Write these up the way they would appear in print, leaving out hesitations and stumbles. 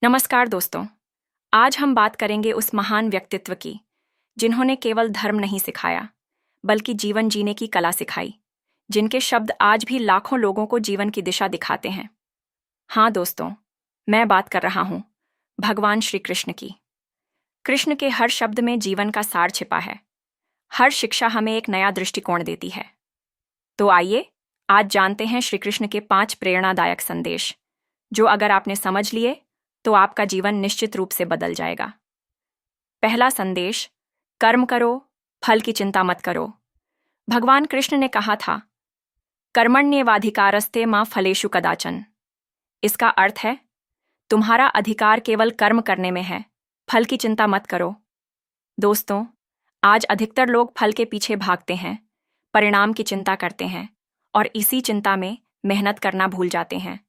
नमस्कार दोस्तों। आज हम बात करेंगे उस महान व्यक्तित्व की जिन्होंने केवल धर्म नहीं सिखाया बल्कि जीवन जीने की कला सिखाई, जिनके शब्द आज भी लाखों लोगों को जीवन की दिशा दिखाते हैं। हाँ दोस्तों, मैं बात कर रहा हूँ भगवान श्री कृष्ण की। कृष्ण के हर शब्द में जीवन का सार छिपा है। हर शिक्षा हमें एक नया दृष्टिकोण देती है। तो आइए आज जानते हैं श्री कृष्ण के 5 प्रेरणादायक संदेश, जो अगर आपने समझ लिए तो आपका जीवन निश्चित रूप से बदल जाएगा। पहला संदेश, कर्म करो, फल की चिंता मत करो। भगवान कृष्ण ने कहा था, कर्मण्येवाधिकारस्ते मा फलेषु कदाचन। इसका अर्थ है, तुम्हारा अधिकार केवल कर्म करने में है, फल की चिंता मत करो। दोस्तों, आज अधिकतर लोग फल के पीछे भागते हैं, परिणाम की चिंता करते हैं और इसी चिंता में मेहनत करना भूल जाते हैं।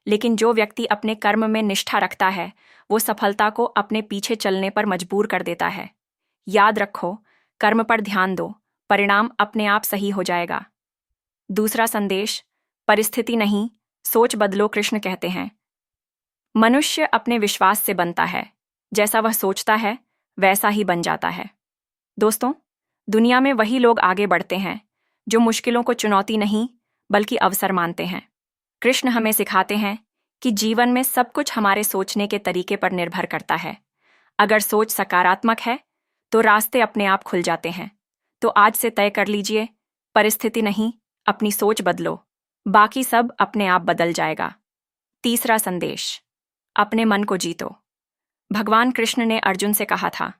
लेकिन जो व्यक्ति अपने कर्म में निष्ठा रखता है, वो सफलता को अपने पीछे चलने पर मजबूर कर देता है। याद रखो, कर्म पर ध्यान दो, परिणाम अपने आप सही हो जाएगा। दूसरा संदेश, परिस्थिति नहीं, सोच बदलो। कृष्ण कहते हैं, मनुष्य अपने विश्वास से बनता है, जैसा वह सोचता है वैसा ही बन जाता है। दोस्तों, दुनिया में वही लोग आगे बढ़ते हैं जो मुश्किलों को चुनौती नहीं बल्कि अवसर मानते हैं। कृष्ण हमें सिखाते हैं कि जीवन में सब कुछ हमारे सोचने के तरीके पर निर्भर करता है। अगर सोच सकारात्मक है तो रास्ते अपने आप खुल जाते हैं। तो आज से तय कर लीजिए, परिस्थिति नहीं, अपनी सोच बदलो, बाकी सब अपने आप बदल जाएगा। तीसरा संदेश, अपने मन को जीतो। भगवान कृष्ण ने अर्जुन से कहा था,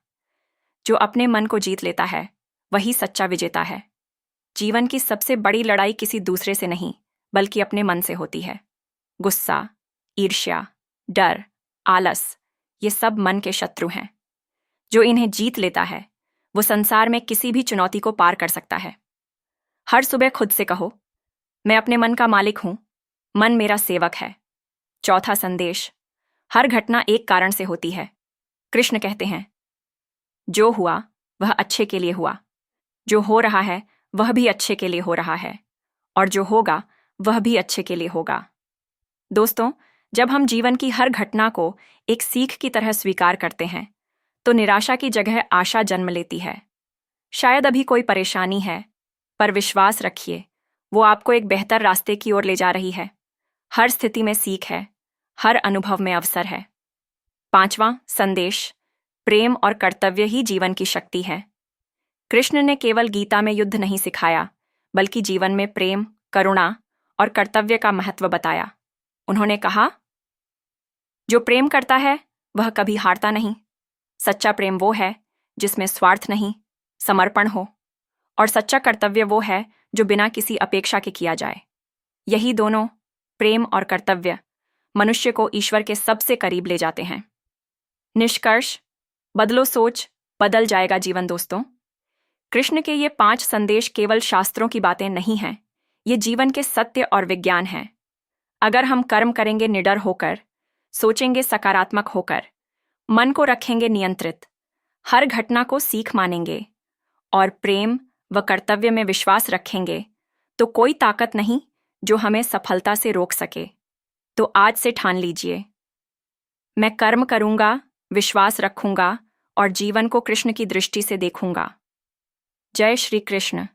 जो अपने मन को जीत लेता है वही सच्चा विजेता है। जीवन की सबसे बड़ी लड़ाई किसी दूसरे से नहीं बल्कि अपने मन से होती है। गुस्सा, ईर्ष्या, डर, आलस, ये सब मन के शत्रु हैं। जो इन्हें जीत लेता है वो संसार में किसी भी चुनौती को पार कर सकता है। हर सुबह खुद से कहो, मैं अपने मन का मालिक हूं, मन मेरा सेवक है। चौथा संदेश, हर घटना एक कारण से होती है। कृष्ण कहते हैं, जो हुआ वह अच्छे के लिए हुआ, जो हो रहा है वह भी अच्छे के लिए हो रहा है, और जो होगा वह भी अच्छे के लिए होगा। दोस्तों, जब हम जीवन की हर घटना को एक सीख की तरह स्वीकार करते हैं तो निराशा की जगह आशा जन्म लेती है। शायद अभी कोई परेशानी है, पर विश्वास रखिए, वो आपको एक बेहतर रास्ते की ओर ले जा रही है। हर स्थिति में सीख है, हर अनुभव में अवसर है। पांचवां संदेश, प्रेम और कर्तव्य ही जीवन की शक्ति है। कृष्ण ने केवल गीता में युद्ध नहीं सिखाया बल्कि जीवन में प्रेम, करुणा और कर्तव्य का महत्व बताया। उन्होंने कहा, जो प्रेम करता है वह कभी हारता नहीं। सच्चा प्रेम वो है जिसमें स्वार्थ नहीं, समर्पण हो, और सच्चा कर्तव्य वो है जो बिना किसी अपेक्षा के किया जाए। यही दोनों, प्रेम और कर्तव्य, मनुष्य को ईश्वर के सबसे करीब ले जाते हैं। निष्कर्ष, बदलो सोच, बदल जाएगा जीवन। दोस्तों, कृष्ण के ये 5 संदेश केवल शास्त्रों की बातें नहीं हैं, ये जीवन के सत्य और विज्ञान हैं। अगर हम कर्म करेंगे निडर होकर, सोचेंगे सकारात्मक होकर, मन को रखेंगे नियंत्रित, हर घटना को सीख मानेंगे और प्रेम व कर्तव्य में विश्वास रखेंगे, तो कोई ताकत नहीं जो हमें सफलता से रोक सके। तो आज से ठान लीजिए, मैं कर्म करूंगा, विश्वास रखूंगा और जीवन को कृष्ण की दृष्टि से देखूंगा। जय श्री कृष्ण।